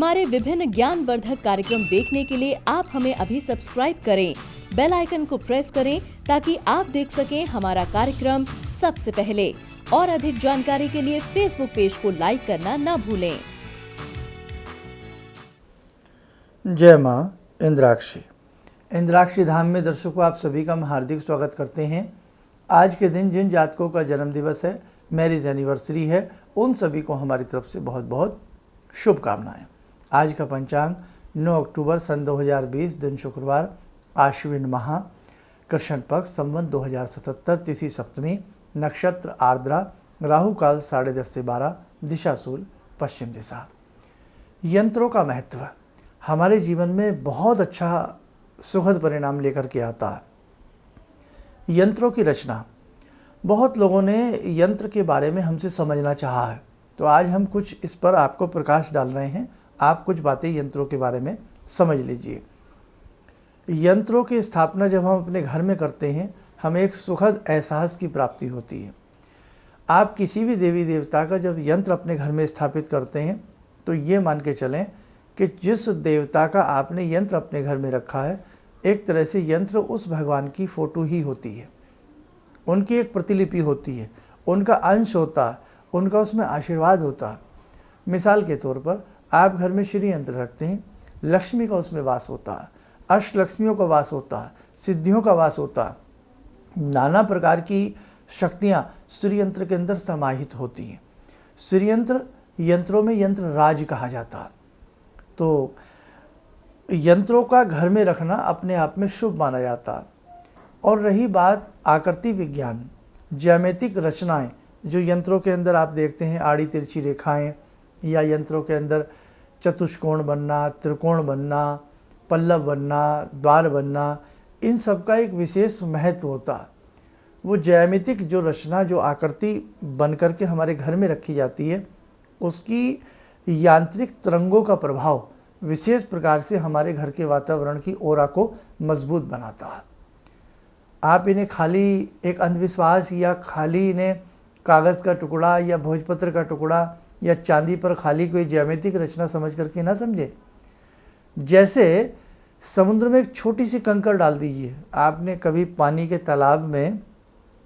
हमारे विभिन्न ज्ञानवर्धक कार्यक्रम देखने के लिए आप हमें अभी सब्सक्राइब करें, बेल आइकन को प्रेस करें ताकि आप देख सकें हमारा कार्यक्रम सबसे पहले। और अधिक जानकारी के लिए फेसबुक पेज को लाइक करना न भूलें। जय माँ इंद्राक्षी। इंद्राक्षी धाम में दर्शकों आप सभी का हम हार्दिक स्वागत करते हैं। आज के दिन जिन जातकों का जन्म दिवस है, मैरिज एनिवर्सरी है, उन सभी को हमारी तरफ से बहुत बहुत शुभकामनाएं। आज का पंचांग 9 अक्टूबर सन 2020, दिन शुक्रवार, आश्विन माह, कृष्ण पक्ष, संवत 2077, तिथि सप्तमी, नक्षत्र आर्द्रा, राहु काल 10:30 से 12, दिशा शूल पश्चिम दिशा। यंत्रों का महत्व हमारे जीवन में बहुत अच्छा सुखद परिणाम लेकर के आता है। यंत्रों की रचना, बहुत लोगों ने यंत्र के बारे में हमसे समझना चाहा है, तो आज हम कुछ इस पर आपको प्रकाश डाल रहे हैं। आप कुछ बातें यंत्रों के बारे में समझ लीजिए। यंत्रों की स्थापना जब हम अपने घर में करते हैं, हमें एक सुखद एहसास की प्राप्ति होती है। आप किसी भी देवी देवता का जब यंत्र अपने घर में स्थापित करते हैं, तो ये मान के चलें कि जिस देवता का आपने यंत्र अपने घर में रखा है, एक तरह से यंत्र उस भगवान की फ़ोटो ही होती है, उनकी एक प्रतिलिपि होती है, उनका अंश होता है, उनका उसमें आशीर्वाद होता है। मिसाल के तौर पर आप घर में श्री यंत्र रखते हैं, लक्ष्मी का उसमें वास होता है, अष्टलक्ष्मियों का वास होता है, सिद्धियों का वास होता है, नाना प्रकार की शक्तियाँ श्री यंत्र के अंदर समाहित होती हैं। श्री यंत्र, यंत्रों में यंत्र राज कहा जाता है। तो यंत्रों का घर में रखना अपने आप में शुभ माना जाता है। और रही बात आकृति विज्ञान, ज्यामितिक रचनाएं, जो यंत्रों के अंदर आप देखते हैं, आड़ी तिरछी रेखाएं, या यंत्रों के अंदर चतुष्कोण बनना, त्रिकोण बनना, पल्लव बनना, द्वार बनना, इन सब का एक विशेष महत्व होता है। वो ज्यामितिक जो रचना, जो आकृति बन करके हमारे घर में रखी जाती है, उसकी यांत्रिक तरंगों का प्रभाव विशेष प्रकार से हमारे घर के वातावरण की ओरा को मजबूत बनाता है। आप इन्हें खाली एक अंधविश्वास या खाली इन्हें कागज़ का टुकड़ा या भोजपत्र का टुकड़ा या चांदी पर खाली कोई ज्यामितिक रचना समझ करके ना समझे। जैसे समुद्र में एक छोटी सी कंकड़ डाल दीजिए। आपने कभी पानी के तालाब में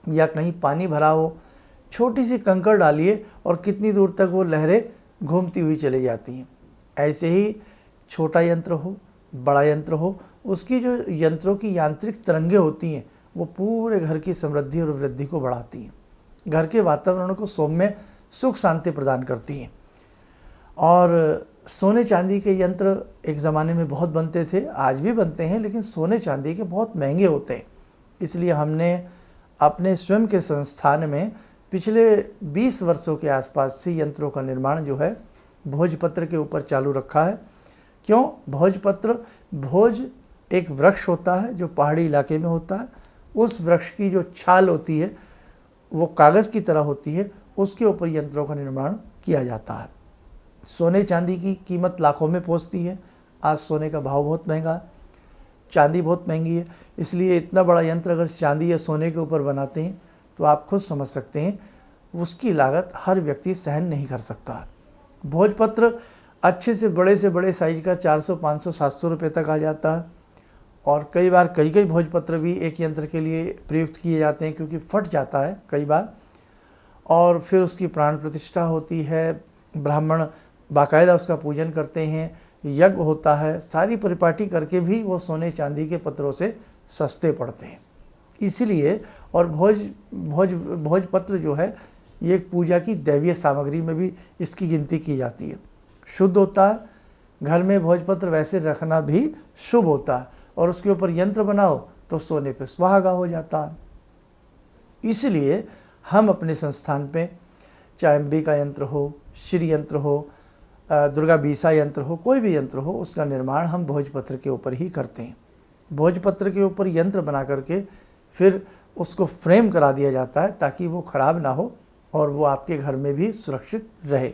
या कहीं पानी भरा हो, छोटी सी कंकड़ डालिए और कितनी दूर तक वो लहरें घूमती हुई चली जाती हैं। ऐसे ही छोटा यंत्र हो, बड़ा यंत्र हो, उसकी जो यंत्रों की यांत्रिक तरंगें होती हैं, वो पूरे घर की समृद्धि और वृद्धि को बढ़ाती हैं, घर के वातावरण को सौम्य सुख शांति प्रदान करती हैं। और सोने चांदी के यंत्र एक ज़माने में बहुत बनते थे, आज भी बनते हैं, लेकिन सोने चांदी के बहुत महंगे होते हैं। इसलिए हमने अपने स्वयं के संस्थान में पिछले 20 वर्षों के आसपास से यंत्रों का निर्माण जो है भोजपत्र के ऊपर चालू रखा है। क्यों भोजपत्र? भोज एक वृक्ष होता है जो पहाड़ी इलाके में होता है। उस वृक्ष की जो छाल होती है वो कागज़ की तरह होती है, उसके ऊपर यंत्रों का निर्माण किया जाता है। सोने चांदी की कीमत लाखों में पहुंचती है। आज सोने का भाव बहुत महंगा है, चांदी बहुत महंगी है। इसलिए इतना बड़ा यंत्र अगर चांदी या सोने के ऊपर बनाते हैं, तो आप खुद समझ सकते हैं उसकी लागत हर व्यक्ति सहन नहीं कर सकता। भोजपत्र अच्छे से बड़े साइज का 400, 500, 700 रुपये तक आ जाता है। और कई बार कई भोजपत्र भी एक यंत्र के लिए प्रयुक्त किए जाते हैं, क्योंकि फट जाता है कई बार। और फिर उसकी प्राण प्रतिष्ठा होती है, ब्राह्मण बाकायदा उसका पूजन करते हैं, यज्ञ होता है, सारी परिपाटी करके भी वो सोने चांदी के पत्रों से सस्ते पड़ते हैं। इसीलिए और भोजपत्र जो है, ये एक पूजा की दैवीय सामग्री में भी इसकी गिनती की जाती है। शुद्ध होता है, घर में भोजपत्र वैसे रखना भी शुभ होता है। और उसके ऊपर यंत्र बनाओ तो सोने पे सुहागा हो जाता है। इसलिए हम अपने संस्थान पे, चाहे अंबिका यंत्र हो, श्री यंत्र हो, दुर्गा बीसा यंत्र हो, कोई भी यंत्र हो, उसका निर्माण हम भोजपत्र के ऊपर ही करते हैं। भोजपत्र के ऊपर यंत्र बना करके फिर उसको फ्रेम करा दिया जाता है, ताकि वो ख़राब ना हो और वो आपके घर में भी सुरक्षित रहे।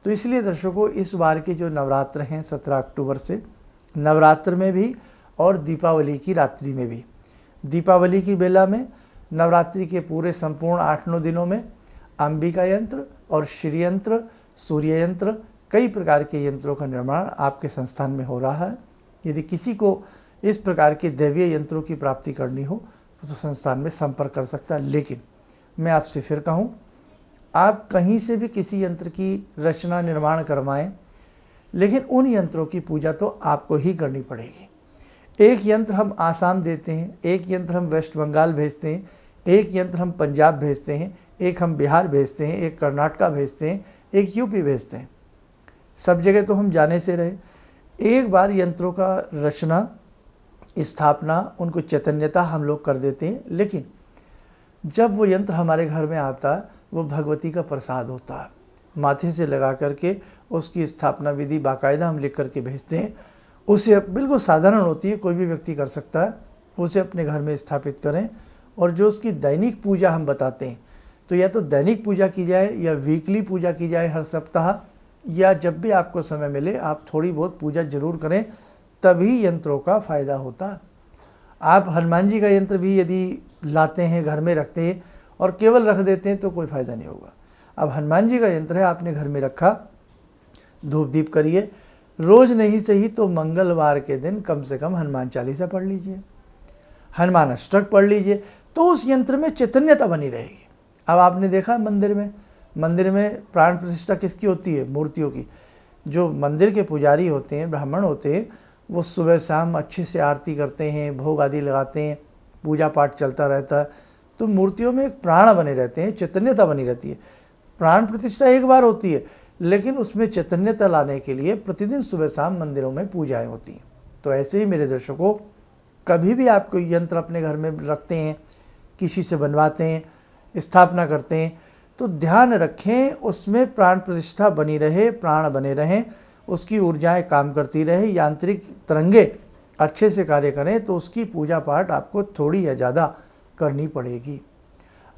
तो इसलिए दर्शकों, इस बार के जो नवरात्र हैं 17 अक्टूबर से, नवरात्र में भी और दीपावली की रात्रि में भी, दीपावली की बेला में, नवरात्रि के पूरे संपूर्ण 8-9 दिनों में अंबिका यंत्र और श्री यंत्र, सूर्य यंत्र, कई प्रकार के यंत्रों का निर्माण आपके संस्थान में हो रहा है। यदि किसी को इस प्रकार के दैवीय यंत्रों की प्राप्ति करनी हो तो संस्थान में संपर्क कर सकता है। लेकिन मैं आपसे फिर कहूँ, आप कहीं से भी किसी यंत्र की रचना निर्माण करवाएं, लेकिन उन यंत्रों की पूजा तो आपको ही करनी पड़ेगी। एक यंत्र हम आसाम देते हैं, एक यंत्र हम वेस्ट बंगाल भेजते हैं, एक यंत्र हम पंजाब भेजते हैं, एक हम बिहार भेजते हैं, एक कर्नाटका भेजते हैं, एक यूपी भेजते हैं। सब जगह तो हम जाने से रहे। एक बार यंत्रों का रचना, स्थापना, उनको चैतन्यता हम लोग कर देते हैं, लेकिन जब वो यंत्र हमारे घर में आता है वो भगवती का प्रसाद होता है। माथे से लगा करके उसकी स्थापना विधि बाकायदा हम लिख करके भेजते हैं। उसे बिल्कुल साधारण होती है, कोई भी व्यक्ति कर सकता है। उसे अपने घर में स्थापित करें और जो उसकी दैनिक पूजा हम बताते हैं, तो या तो दैनिक पूजा की जाए या वीकली पूजा की जाए हर सप्ताह, या जब भी आपको समय मिले आप थोड़ी बहुत पूजा जरूर करें, तभी यंत्रों का फ़ायदा होता है। आप हनुमान जी का यंत्र भी यदि लाते हैं, घर में रखते हैं और केवल रख देते हैं तो कोई फ़ायदा नहीं होगा। अब हनुमान जी का यंत्र है, आपने घर में रखा, धूप दीप करिए, रोज़ नहीं सही तो मंगलवार के दिन कम से कम हनुमान चालीसा पढ़ लीजिए, हनुमान अष्टक पढ़ लीजिए, तो उस यंत्र में चैतन्यता बनी रहेगी। अब आपने देखा मंदिर में प्राण प्रतिष्ठा किसकी होती है? मूर्तियों की। जो मंदिर के पुजारी होते हैं, ब्राह्मण होते हैं, वो सुबह शाम अच्छे से आरती करते हैं, भोग आदि लगाते हैं, पूजा पाठ चलता रहता है, तो मूर्तियों में एक प्राण बने रहते हैं, चैतन्यता बनी रहती है। प्राण प्रतिष्ठा एक बार होती है, लेकिन उसमें चैतन्यता लाने के लिए प्रतिदिन सुबह शाम मंदिरों में पूजाएं होती हैं। तो ऐसे ही मेरे दर्शकों, कभी भी आप कोई यंत्र अपने घर में रखते हैं, किसी से बनवाते हैं, स्थापना करते हैं, तो ध्यान रखें उसमें प्राण प्रतिष्ठा बनी रहे, प्राण बने रहें, उसकी ऊर्जाएं काम करती रहे, यांत्रिक तरंगे अच्छे से कार्य करें, तो उसकी पूजा पाठ आपको थोड़ी या ज़्यादा करनी पड़ेगी।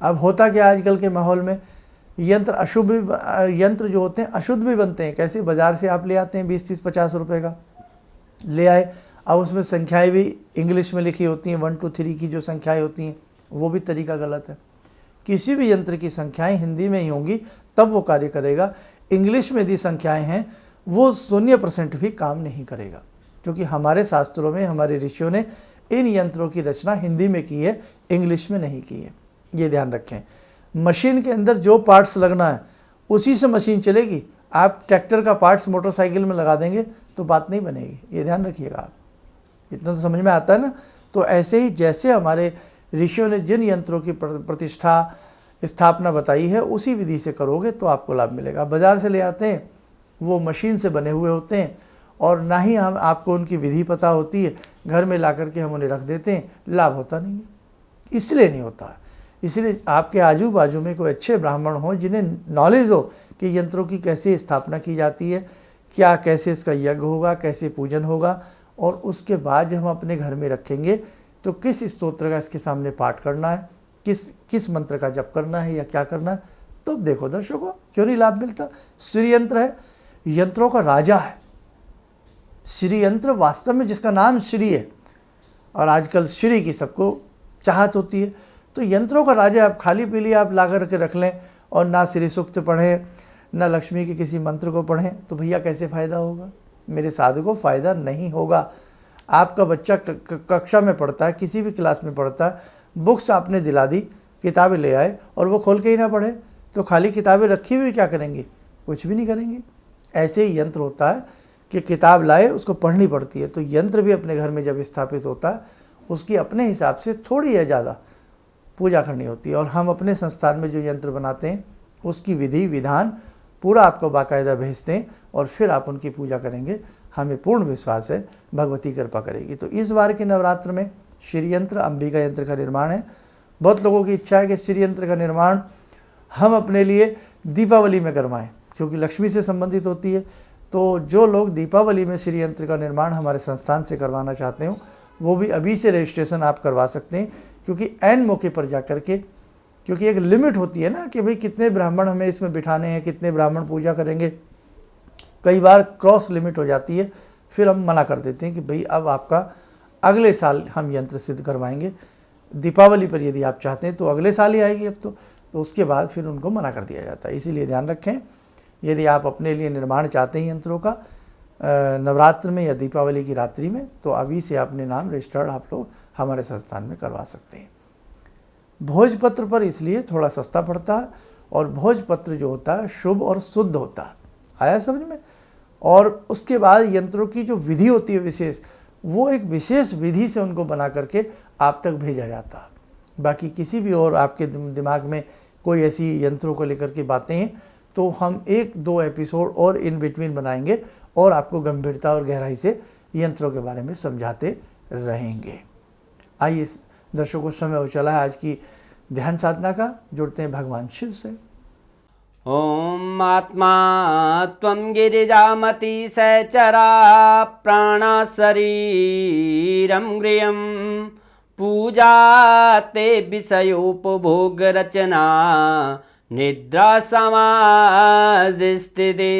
अब होता क्या आजकल के माहौल में, यंत्र जो होते हैं अशुद्ध भी बनते हैं। कैसे? बाज़ार से आप ले आते हैं 20-30, 50 रुपए का ले आए, अब उसमें संख्याएं भी इंग्लिश में लिखी होती हैं, 1 2 3 की जो संख्याएं होती हैं, वो भी तरीका गलत है। किसी भी यंत्र की संख्याएं हिंदी में ही होंगी तब वो कार्य करेगा। इंग्लिश में यदि संख्याएं हैं वो 0% भी काम नहीं करेगा, क्योंकि हमारे शास्त्रों में हमारे ऋषियों ने इन यंत्रों की रचना हिंदी में की है, इंग्लिश में नहीं की है। ये ध्यान रखें। मशीन के अंदर जो पार्ट्स लगना है उसी से मशीन चलेगी। आप ट्रैक्टर का पार्ट्स मोटरसाइकिल में लगा देंगे तो बात नहीं बनेगी, ये ध्यान रखिएगा आप। इतना तो समझ में आता है ना। तो ऐसे ही जैसे हमारे ऋषियों ने जिन यंत्रों की प्रतिष्ठा स्थापना बताई है उसी विधि से करोगे तो आपको लाभ मिलेगा। बाज़ार से ले आते हैं वो मशीन से बने हुए होते हैं और ना ही हम आपको उनकी विधि पता होती है, घर में ला करके हम उन्हें रख देते हैं, लाभ होता नहीं है। इसलिए नहीं होता है। इसलिए आपके आजू बाजू में कोई अच्छे ब्राह्मण हो जिन्हें नॉलेज हो कि यंत्रों की कैसे स्थापना की जाती है, क्या कैसे इसका यज्ञ होगा, कैसे पूजन होगा, और उसके बाद जब हम अपने घर में रखेंगे तो किस स्तोत्र का इसके सामने पाठ करना है, किस मंत्र का जप करना है या क्या करना है। तो देखो दर्शकों, क्यों नहीं लाभ मिलता। श्री यंत्र है, यंत्रों का राजा है। श्री यंत्र वास्तव में जिसका नाम श्री है, और आजकल श्री की सबको चाहत होती है, तो यंत्रों का राजा आप खाली पीली आप ला कर के रख लें और ना श्री सूक्त पढ़ें ना लक्ष्मी के किसी मंत्र को पढ़ें, तो भैया कैसे फ़ायदा होगा? मेरे साधु को फ़ायदा नहीं होगा। आपका बच्चा कक्षा में पढ़ता है, किसी भी क्लास में पढ़ता है, बुक्स आपने दिला दी, किताबें ले आए और वो खोल के ही ना पढ़े, तो खाली किताबें रखी हुई क्या करेंगे? कुछ भी नहीं करेंगे। ऐसे ही यंत्र होता है कि किताब लाए उसको पढ़नी पड़ती है। तो यंत्र भी अपने घर में जब स्थापित होता है उसकी अपने हिसाब से थोड़ी या ज़्यादा पूजा करनी होती है। और हम अपने संस्थान में जो यंत्र बनाते हैं उसकी विधि विधान पूरा आपको बाकायदा भेजते हैं और फिर आप उनकी पूजा करेंगे। हमें पूर्ण विश्वास है भगवती कृपा करेगी। तो इस बार के नवरात्र में श्री यंत्र, अंबिका यंत्र का निर्माण है। बहुत लोगों की इच्छा है कि श्री यंत्र का निर्माण हम अपने लिए दीपावली में करवाएं, क्योंकि लक्ष्मी से संबंधित होती है। तो जो लोग दीपावली में श्री यंत्र का निर्माण हमारे संस्थान से करवाना चाहते हो वो भी अभी से रजिस्ट्रेशन आप करवा सकते हैं, क्योंकि ऐन मौके पर जा कर के, क्योंकि एक लिमिट होती है ना कि भाई कितने ब्राह्मण हमें इसमें बिठाने हैं, कितने ब्राह्मण पूजा करेंगे। कई बार क्रॉस लिमिट हो जाती है, फिर हम मना कर देते हैं कि भाई अब आपका अगले साल हम यंत्र सिद्ध करवाएंगे। दीपावली पर यदि आप चाहते हैं तो अगले साल ही आएगी अब तो उसके बाद फिर उनको मना कर दिया जाता है। इसीलिए ध्यान रखें, यदि आप अपने लिए निर्माण चाहते हैं यंत्रों का नवरात्र में या दीपावली की रात्रि में, तो अभी से अपने नाम रजिस्टर्ड आप लोग हमारे संस्थान में करवा सकते हैं। भोजपत्र पर इसलिए थोड़ा सस्ता पड़ता है, और भोजपत्र जो होता है शुभ और शुद्ध होता है, आया समझ में। और उसके बाद यंत्रों की जो विधि होती है विशेष, वो एक विशेष विधि से उनको बना करके आप तक भेजा जाता है। बाकी किसी भी और आपके दिमाग में कोई ऐसी यंत्रों को लेकर के बातें हैं तो हम 1-2 एपिसोड और इन बिटवीन बनाएंगे और आपको गंभीरता और गहराई से यंत्रों के बारे में समझाते रहेंगे। आइए दर्शकों, समय हो चला है आज की ध्यान साधना का। जुड़ते हैं भगवान शिव से। ओम आत्मा त्वं गिरिजामति सहचरा प्राणा शरीरं गृहं पूजा ते विषयोपभोग रचना निद्रा समाधिस्थिते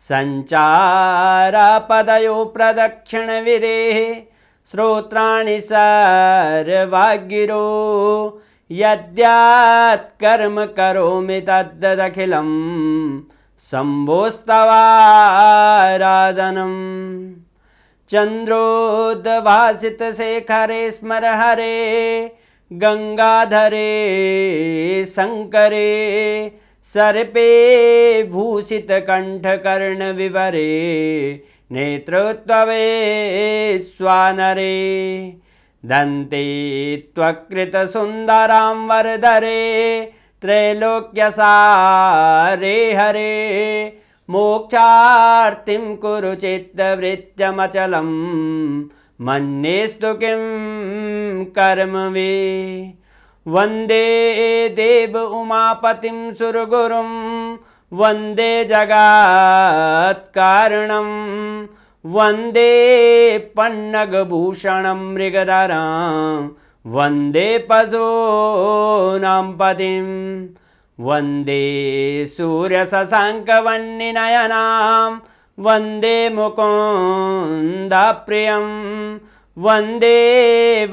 संचारा पदयो प्रदक्षिण विधेः श्रोत्राणि सर्वागिरो यद्यात् कर्म करोमि तद्दखिलं शम्भोस्तवाराधनम् चन्द्रोद्भासित शेखरे स्मर हरे गंगाधरे शंकरे सर्पे भूषित कंठकर्ण विवरे नेत्रोत्तवे स्वानरे दन्ते त्वकृत सुंदरां वरदरे त्रैलोक्यसारे हरे मोक्षार्तिं कुरु चित्तवृत्त्यमचलं मन्येस्तु किं कर्म वे वन्दे देव उमापतिं सुरगुरुं वन्दे जगत्कारणं वन्दे पन्नगभूषणं मृगधरं वन्दे पशूनां पतिं वन्दे सूर्यशशाङ्कवह्निनयनां वन्दे मुकुन्दप्रियं वन्दे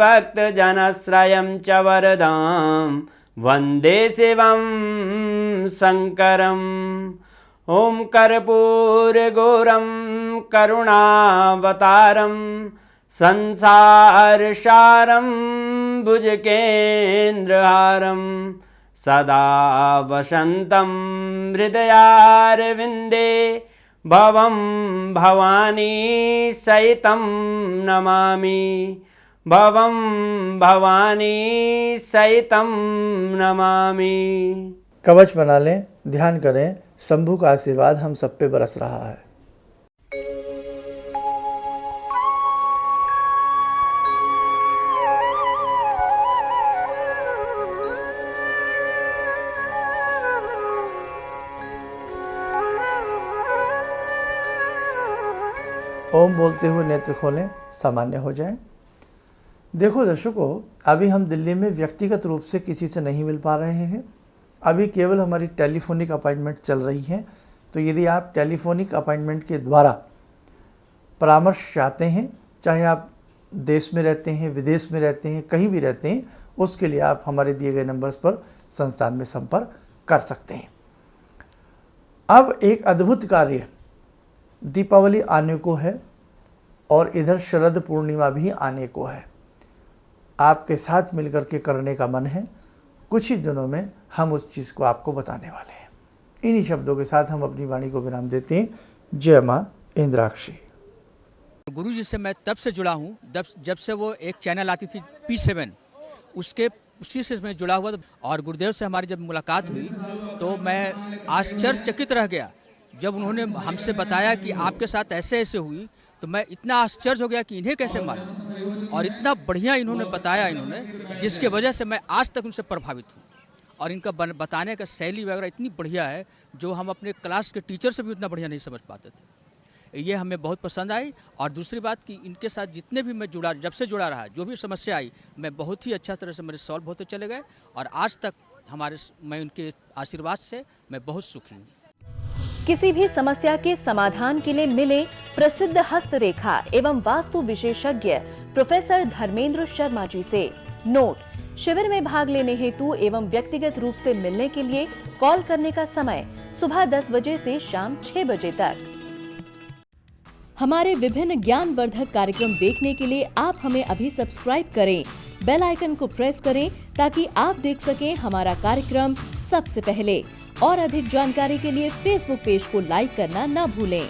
भक्तजनश्रयं च वरदां वन्दे शिवं शङ्करम् ॐ कर्पूरगौरं करुणावतारं संसारसारं भुजगेन्द्रहारं सदा वसन्तं हृदयारविन्दे भवं भवानी सहितं नमामि भवं भवानी सहितं नमामि। कवच बना लें, ध्यान करें, शंभु का आशीर्वाद हम सब पे बरस रहा है। ओम बोलते हुए नेत्र खोलें, सामान्य हो जाएं। देखो दर्शकों, अभी हम दिल्ली में व्यक्तिगत रूप से किसी से नहीं मिल पा रहे हैं, अभी केवल हमारी टेलीफोनिक अपॉइंटमेंट चल रही हैं। तो यदि आप टेलीफोनिक अपॉइंटमेंट के द्वारा परामर्श चाहते हैं, चाहे आप देश में रहते हैं, विदेश में रहते हैं, कहीं भी रहते हैं, उसके लिए आप हमारे दिए गए नंबर्स पर संस्थान में संपर्क कर सकते हैं। अब एक अद्भुत कार्य, दीपावली आने को है और इधर शरद पूर्णिमा भी आने को है। आपके साथ मिलकर के करने का मन है। कुछ ही दिनों में हम उस चीज़ को आपको बताने वाले हैं। इन्हीं शब्दों के साथ हम अपनी वाणी को विराम देते हैं। जय माँ इंद्राक्षी। गुरु जी से मैं तब से जुड़ा हूँ जब से वो एक चैनल आती थी P7, उसी से मैं जुड़ा हुआ था। और गुरुदेव से हमारी जब मुलाकात हुई तो मैं आश्चर्यचकित रह गया जब उन्होंने हमसे बताया कि आपके साथ ऐसे ऐसे हुई। तो मैं इतना आश्चर्य हो गया कि इन्हें कैसे मालूम, और इतना बढ़िया इन्होंने बताया जिसके वजह से मैं आज तक उनसे प्रभावित हूँ। और इनका बताने का शैली वगैरह इतनी बढ़िया है जो हम अपने क्लास के टीचर से भी उतना बढ़िया नहीं समझ पाते थे। ये हमें बहुत पसंद आई। और दूसरी बात कि इनके साथ जितने भी मैं जब से जुड़ा रहा, जो भी समस्या आई, मैं बहुत ही अच्छा तरह से मेरे सॉल्व होते चले गए। और आज तक मैं उनके आशीर्वाद से मैं बहुत सुखी हूँ। किसी भी समस्या के समाधान के लिए मिले प्रसिद्ध हस्तरेखा एवं वास्तु विशेषज्ञ प्रोफेसर धर्मेंद्र शर्मा जी से। नोट: शिविर में भाग लेने हेतु एवं व्यक्तिगत रूप से मिलने के लिए कॉल करने का समय सुबह 10 बजे से शाम 6 बजे तक। हमारे विभिन्न ज्ञानवर्धक कार्यक्रम देखने के लिए आप हमें अभी सब्सक्राइब करें, बेल आइकन को प्रेस करें ताकि आप देख सकें हमारा कार्यक्रम सबसे पहले। और अधिक जानकारी के लिए फेसबुक पेज को लाइक करना न भूलें।